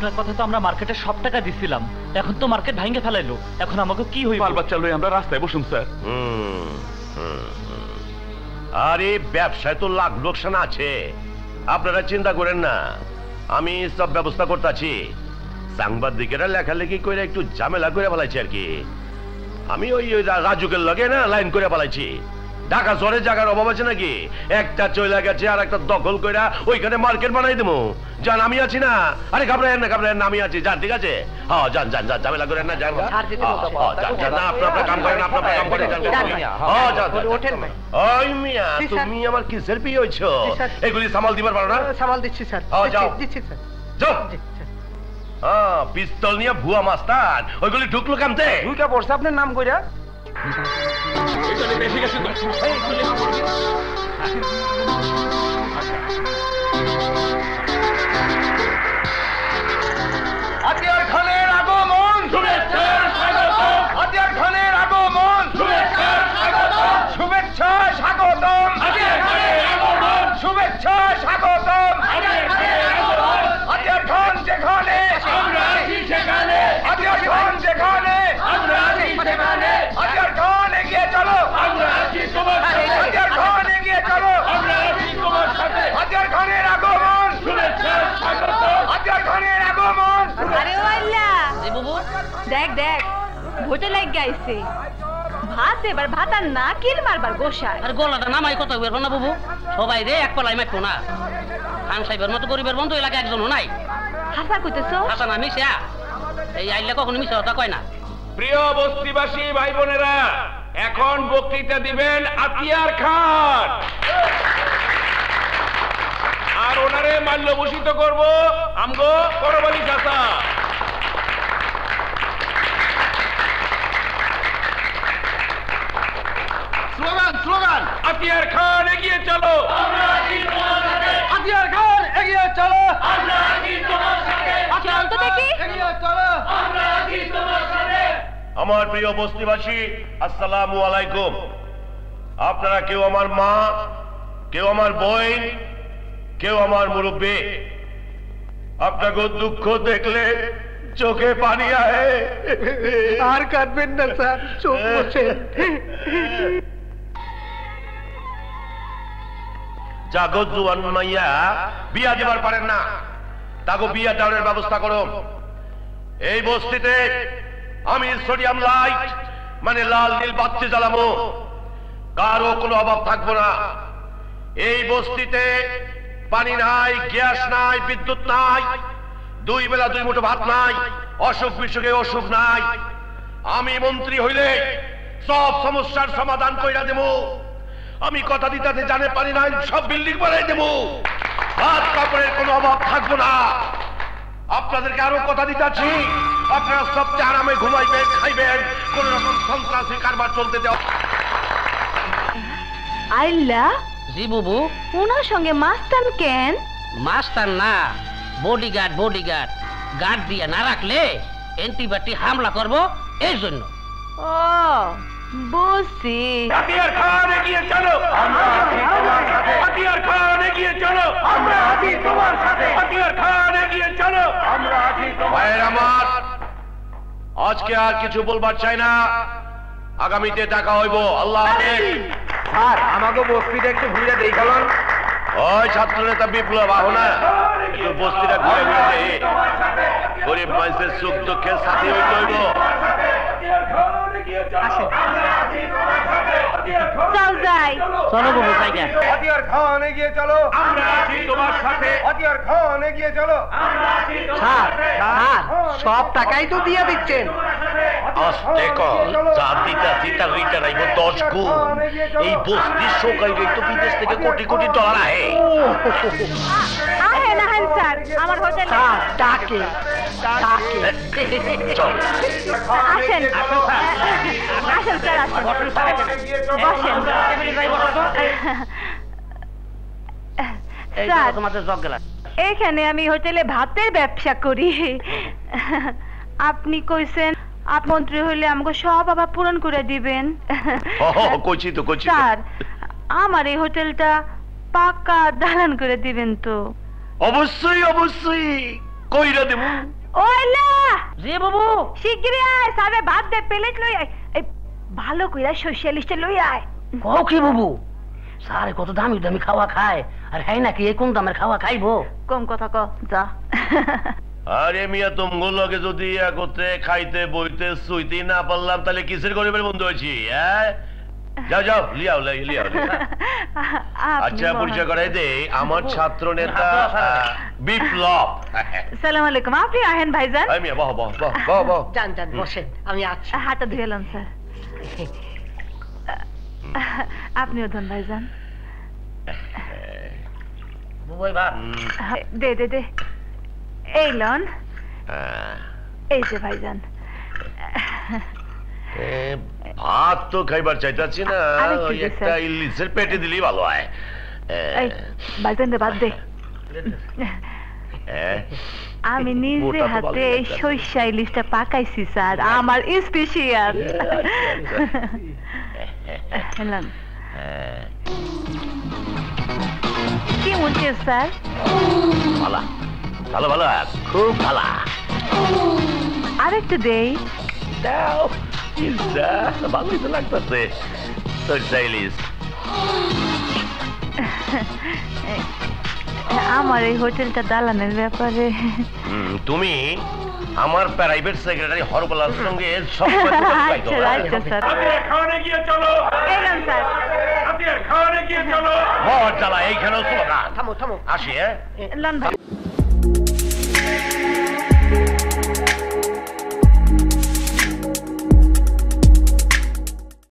আপনার কথা তো আমরা মার্কেটে সব টাকা দিছিলাম, এখন তো মার্কেট ভাঙে ফেলাইলো, এখন আমাকে কি হইব? বাল বাচ্চা লই আমরা রাস্তায় বসুন স্যার। আরে ব্যবসায় তো লাখ লোকসান আছে, আপনারা চিন্তা করেন না, আমি সব ব্যবস্থা করতেছি। সাংবাদিকেরা লেখালেখি করে একটু ঝামেলা করে ফেলাইছি আর কি। আমি ওই রাজুকের লগে না লাইন করে ফেলাইছি। ঢাকা শহরে জায়গার অভাব আছে নাকি? একটা চলে গেছে আর একটা দখল করে ওইখানে মার্কেট বানাই দেবো। যান, আমি আছি না। আরে ঘাবড়ায়েন না, ঘাবড়ায়েন না, আমি আছি। যান, ঠিক আছে? হ্যাঁ, যান যান যান, ঝামেলা করেন না। যান আপনার কাম করেন, আপনার কাম করেন। ওই মিয়া, তুমি আমার কিসের বিয়ে হয়েছ? এগুলি সামাল দিবার পারো না? সামাল দিচ্ছি স্যার, দিচ্ছি স্যার। যাও। পিস্তল নিয়ে ভুয়া মাস্টার ওইগুলি ঢুকলো কামতে। দুইটা পড়ছে আপনার নাম কইরা। হাতিয়ার খানের আগমন, শুভেচ্ছার স্বাগতম। হাতিয়ার খানের আগমন, শুভেচ্ছার স্বাগতম। শুভেচ্ছা স্বাগতম। হাতিয়ার খানের আগমন, শুভেচ্ছা স্বাগতম। হাতিয়ার খান যেখানে আমরা আছি সেখানে, হাতিয়ার খান যেখানে আমরা আছি সেখানে। হাতিয়ার খান এগিয়ে চলো, আমরা আছি তোমার সাথে। হাতিয়ার খান এগিয়ে চলো, আমরা আছি তোমার সাথে। হাতিয়ার খানের আগমন, শুভেচ্ছা স্বাগতম। হাতিয়ার খানের আগমন। আরে ও আল্লাহ, দেখ দেখ ভোটে লাগ গাইছে ভাত, এবার ভাত আর না কিল মারবার গোসায়। আর গলাটা নামাই কথা বেরবো না বাবু, সবাই রে এক পালাই মাইতো না। খান সাহেবের মতো গরিবের বন্ধু এলাকা একজনও নাই। হাসা কইতেছো? হাসা না মিশা, এই আইলে কখনো মিশা কথা কয় না। প্রিয় বস্তিবাসী ভাই বোনেরা, এখন বক্তৃতা দিবেন আতিয়ার খান, আর ওনারে মাল্যভূষিত করব আমগো করবালি চাচা। স্লোগান স্লোগান, আতিয়ার খান এগিয়ে চলো, আমরা আছি তোমার সাথে। আতিয়ার খান এগিয়ে চলো, আমরা আছি তোমার সাথে। চল তো দেখি। এগিয়ে চলো, আমরা আছি তোমার সাথে। আমার প্রিয় বস্তিবাসী, আসসালামু আলাইকুম। আপনারা কেউ আমার মা, কেউ আমার বোন, কেউ আমার মুরব্বী। আপনাকে দুঃখ দেখলে চোখে পানি আহে। আর কাঁদবেন না স্যার, চোখ বসে। জাগো জুয়ান মাইয়া বিয়া দিবার পারেন না, তাকে বিয়া দেওয়ার ব্যবস্থা করো। এই বস্তিতে আমি সোডিয়াম লাইট মানে লাল নীল বাতি জ্বালাবো, কারো কোনো অভাব থাকবো না। এই বস্তিতে পানি নাই, গ্যাস নাই, বিদ্যুৎ নাই, দুই বেলা দুই মুঠো ভাত নাই, অসুখ বিসুখে ওষুধ নাই। আমি মন্ত্রী হইলে সব সমস্যার সমাধান কইরা দেব। আমি কথা দিতে জানে পানি নাই, সব বিল্ডিং বানাই দেব, ভাত কাপড়ের কোনো অভাব থাকবো না। আপনাদেরকে আরো কথা দিতেছি, আপনারা সবচেয়ে আরামে ঘুমাইবেন, খাইবেন, কোন রকম সন্ত্রাসী কারবার চলতে দেওয়া। আইল্লা, জি বাবু। ওনার সঙ্গে মাস্তান কেন? মাস্টার না, বডিগার্ড। বডিগার্ড গার্ড দিয়ে না রাখলে অ্যান্টিবায়োটিক হামলা করব, এই জন্য। ও বুঝছি। হাতিয়ার খান এগিয়ে চলো, আমরা আছি তোমার সাথে। হাতিয়ার খান এগিয়ে চলো, আমরা আছি তোমার সাথে। হাতিয়ার খান এগিয়ে চলো, আমরা আছি তোমার সাথে। আমার আজকে আর কিছু বলবার চাই না, আগামীতে দেখা হইব। আল্লাহ হাফেজ। স্যার আমাকে বস্তিটা একটু ঘুরে দেখালেন। ওই ছাত্র নেতা বিপ্লব আহ না, একটু বস্তিটা ঘুরে ঘুরে গরিব মানুষের সুখ দুঃখের সাথী হইতে হইব। চল যাই। চলো বাবু জায়গা। হাতিয়ার খান এগিয়ে চলো, আমরা আছি তোমার সাথে। হাতিয়ার খান এগিয়ে চলো। স্যার স্যার সব টাকাই তো দিয়ে দিচ্ছেন। আস্তে কর, যা দিতা দিতা রিটার্ন আইব 10 গুণ। এই বস্তির সকাল তো বিদেশ থেকে কোটি কোটি ডলার আহে। আহেন আহেন স্যার, আমার হোটেলে স্যার ডাকে ডাকে। চল আসেন। আসেন স্যার, আসেন, বসেন। স্যার তোমাদের জগ গেলা। এখানে আমি হোটেলে ভাতের ব্যবসা করি। আপনি কইছেন আপনি মন্ত্রী হইলে আমাকে সব অভাব পূরণ করে দিবেন। কইছি তো কইছি। স্যার আমার এই হোটেলটা পাকা দালান করে দিবেন তো? অবশ্যই অবশ্যই কইরা দেব। ওইলা জি বাবু শিগগিরই আয় সারে ভাত দে প্লেট লই আয় এই ভালো কইরা সোশ্যালিস্টে লই আয় কও কি বাবু স্যার কত দামি দামি খাওয়া খায় আর হ্যাঁ নাকি এই কোন দামের খাওয়া খাইবো কম কথা ক যা আরে মিয়া তুমগুলোকে যদি একত্রে খাইতে বইতে শুইতে না পারলাম তাহলে কিসের গরিবের বন্ধু হয়েছি হ্যাঁ যাও যাও লিয়াও লিয়াও আচ্ছা পরিচয় করাই দে আমার ছাত্র নেতা বিপ্লব সালাম আলাইকুম আপনি আহেন ভাইজান এই মিয়া বাহ বাহ বাহ বাহ বাহ যান যান বসেন আমি আছি হাতটা ধুয়েলাম স্যার আপনিও ধন ভাইজান বাবু এবার দে দে দে এই লন এই যে ভাইজান ভাত তো খাইবার চাইতাছি না আরেকটু ওই দে, একটা স্যার। ইলিশের পেটে দিলেই ভালো হয় এই ভাইজান দে বাদ দে আমি নিজে মোটা তো হাতে ভালো এই লাগছে। সরিষা ইলিশটা পাকাইছি স্যার আমার স্পেশাল হেলাম কি মনে স্যার ভালো ভালো ভালো খুব ভালো আরেকটু দেই দাও ইসা ভালোই তো লাগতেছে সরিষা ইলিশ আমার এই হোটেলটা দালানের ব্যাপারে তুমি আমার প্রাইভেট সেক্রেটারি হরবলার সঙ্গে সব আচ্ছা আচ্ছা স্যার হাতিয়ার খান এগিয়ে চলো এলাম স্যার হাতিয়ার খান এগিয়ে চলো মর জ্বালা এইখানেও স্লোগান থামো থামো আসি হ্যাঁ লন ভাই